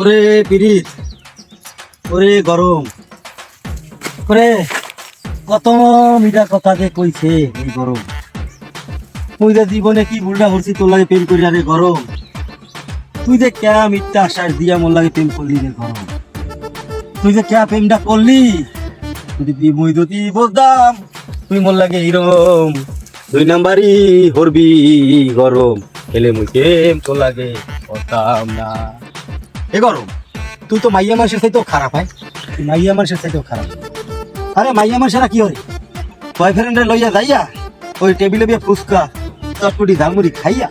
ওরে পিরিত, ওরে গরম, ওরে কত মিঠা কথা যে কইছে এই গরম। তুই যে জীবনে কি ভুলটা করছি তোর লাগে প্রেম করি রে গরম। তুই যে ক্যা মিথ্যা আশ্বাস দিয়া মোর লাগে প্রেম করলি রে গরম। তুই যে ক্যা প্রেমটা করলি, যদি মুই যদি বলতাম তুই মোর লাগে হিরম, 2 নাম্বারই হরবি গরম, খেলে মুই প্রেম তোর লাগে করতাম না। এ গরম, তুই তো মাইয়া মানুষের চাইতেও খারাপ হয়, মাইয়া মানুষের চাইতেও খারাপ। আরে মাইয়া মানুষেরা কি হয়, বয়ফ্রেন্ডে লইয়া যাইয়া ওই টেবিলে বিয়ে ফুচকা চটপটি ঝালমুড়ি খাইয়া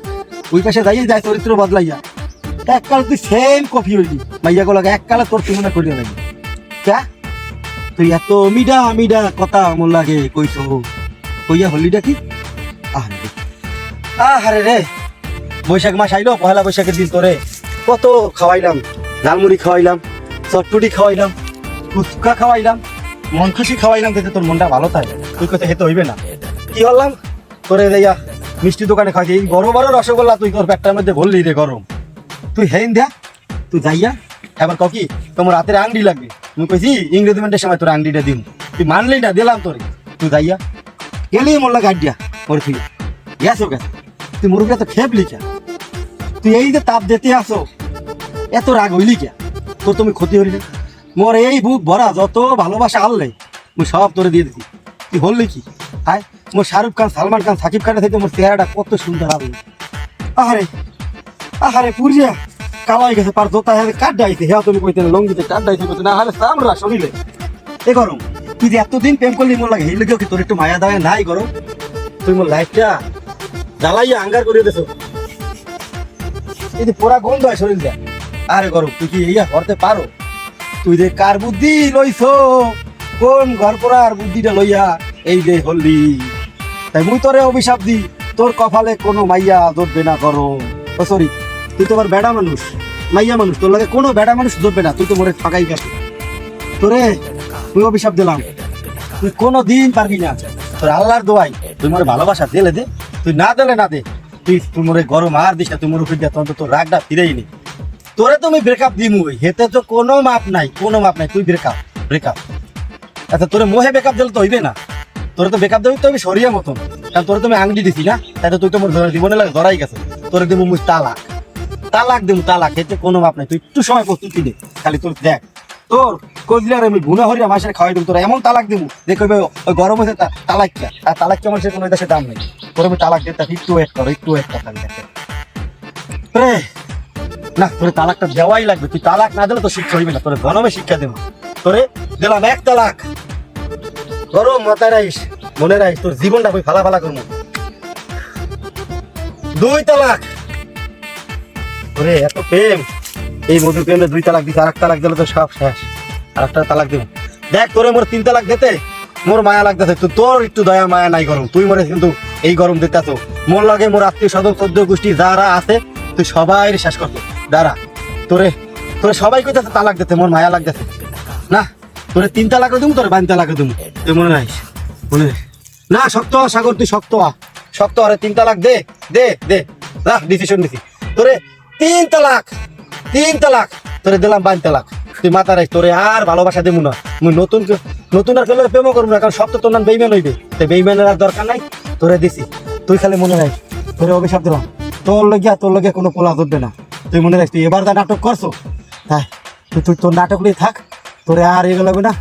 ওই পাশে যাইয়া যায় চরিত্র বদলাইয়া। এককাল তুই সেম কপি হইলি মাইয়া গুলাকে, এককালে তোর তুলনা করিয়া লাগি। ক্যা তুই এত মিডা মিডা কথা মোর লাগে কইছ, কইয়া হলিটা কি? আহারে রে, বৈশাখ মাস আইলো, পয়লা বৈশাখের দিন তোরে কত খাওয়াইলাম, ঝালমুড়ি খাওয়াইলাম, চটপটি খাওয়াইলাম, ফুচকা খাওয়াইলাম, মন খুশি খাওয়াইলাম, যাতে তোর মনটা ভালো থাকে। তুই কথা হেতে হইবে না, কি হলাম তোরে যাইয়া মিষ্টি দোকানে খাইছি, এই বড় বড় রসগোল্লা তুই তোর পেটটার মধ্যে ভরলি রে গরম। তুই হেন দেখ, তুই যাইয়া এবার কি তোমার হাতের আংটি লাগবে, মুই কইছি ইংরেজিমেন্টের সময় তোর আংটিটা দিম, তুই মানলি না, দিলাম তোরে। তুই যাইয়া গেলি মোল্লা গাড়িয়া ওর তুই গেছো গেছে, তুই মুরুগা তো খেপলি কে? তুই এই যে তাপ দিতে আসো, এত রাগ হইলি কে? তোর তুমি ক্ষতি হইলি, মোর এই বুক ভরা যত ভালোবাসা আনলে মুই সব তোরে দিয়ে দিছি। তুই হলি কি? হায়, মোর শাহরুখ খান, সালমান খান, সাকিব খানের থেকে মোর চেহারাটা কত সুন্দর হবে। আহারে আহারে পুরিয়া কালো হয়ে গেছে, পার জোতা কাট ডাইছে, হ্যাঁ তুমি কইতে লঙ্গিতে কাট ডাইছে, না হলে চামড়া শরীরে। এ গরম, তুই যে এতদিন প্রেম করলি মোর লাগে, এই লোকেও কি তোর একটু মায়া দায়া নাই গরম? তুই মোর লাইফটা জ্বালাইয়া আঙ্গার করে দেছো, এই যে পোড়া গন্ধ হয় শরীর দেয়। আরে গরম, তুই কি ইয়া করতে পারো? তুই যে কার বুদ্ধি লইছ, কোন ঘর পোড়ার বুদ্ধিটা লইয়া এই যে হলি। তাই মুই তোরে অভিশাপ দি, তোর কপালে কোনো মাইয়া ধরবে না গরম। ও সরি, তুই তো আবার বেড়া মানুষ, মাইয়া মানুষ, তোর লাগে কোনো বেড়া মানুষ ধরবে না। তুই তো মোরে ফাঁকাই গেছে, তোরে তুই অভিশাপ দিলাম, তুই কোনো দিন পারবি না। তোর আল্লাহর দোয়াই তুই মোরে ভালোবাসা দিলে দে, তুই না দিলে না দে, তুই মোরে গরম আর দিস না, তুই মোর উপর দিয়া তখন তোর রাগটা ফিরেই নি। তোরে তুমি ব্রেকআপ দিমুই, হেতে তো কোনো মাপ নাই, কোনো মাপ নাই। তুই ব্রেকআপ ব্রেকআপ আচ্ছা, তোরে মোহে ব্রেকআপ দিলে তো হইবে না, তোরে তো ব্রেকআপ দেবি তো আমি সরিয়া মতন, কারণ তোরে তুমি আংটি দিছি না, তাই তো তুই তো মোর জীবনে লাগে ধরাই গেছে। তোরে দেবো মুই তালাক, তালাক দেবো তালাক, হেতে কোনো মাপ নাই। তুই একটু সময় প্রস্তুতি দে, খালি তোর দেখ তোর কইলে আর আমি গুনা হরিয়া মাসের খাওয়াই দেবো, তোর এমন তালাক দেবো দেখবে ওই গরম হয়েছে তালাক কে, আর তালাক কে মানুষের কোনো দেশে দাম নেই। তোর আমি তালাক দিতে একটু ওয়েট করো, একটু ওয়েট কর খালি দেখে রে। না, তোরে তালাকটা দেওয়াই লাগবে, তুই তালাক না দিলে তো শিক্ষা হইবে না। তোরে গরমে শিক্ষা দেবো, তোরে দিলাম 1 তালাক। গরম মাথায় রাইস, মনে রাইস, তোর জীবনটা আমি ফালা ফালা করবো। 2 তালাক। ওরে এত প্রেম, এই মধুর প্রেমে 2 তালাক দিছে, 1 তালাক দিলে তো সব শেষ। 1টা তালাক দেবো। দেখ তোরে মোর 3 তালাক দিতে মোর মায়া লাগতেছে, তোর একটু দয়া মায়া নাই গরম। তুই মরে কিন্তু এই গরম দিতেছ, মোর লাগে মোর আত্মীয় স্বজন 14 গোষ্ঠী যারা আছে তুই সবাই শেষ করতো। দাঁড়া, তোরে তোরে সবাই কইতেছে তালাক দিতে, মোর মায়া লাগতেছে না। তোরে 3 তালাক দেবো, তোরে 2 তালাক দেবো, তুই মনে রাখিস, মনে না। শক্ত সাগর, তুই শক্ত শক্ত। আরে 3 তালাক দে দে দে, রাখ ডিসিশন নিছি। তোরে 3 তালাক, 3 তালাক, তোরে দিলাম 2 তালাক। তুই মাথা রাখ, তোরে আর ভালোবাসা দেবো না। মুই নতুন নতুন আর ফেলে প্রেমও করবো না, কারণ সব তো তোর নাম বেইমান হইবে। তাই বেইমানের আর দরকার নাই, তোরে দিছি। তুই খালি মনে রাখ, তোরে অভিশাপ দিলাম, তোর লগে কোনো পোলা ধরবে না। তুই মনে রাখ, তুই এবার যা নাটক করছো, তাই তুই তোর নাটক নিয়ে থাক, তোরে আর এগুলো লাগবে না।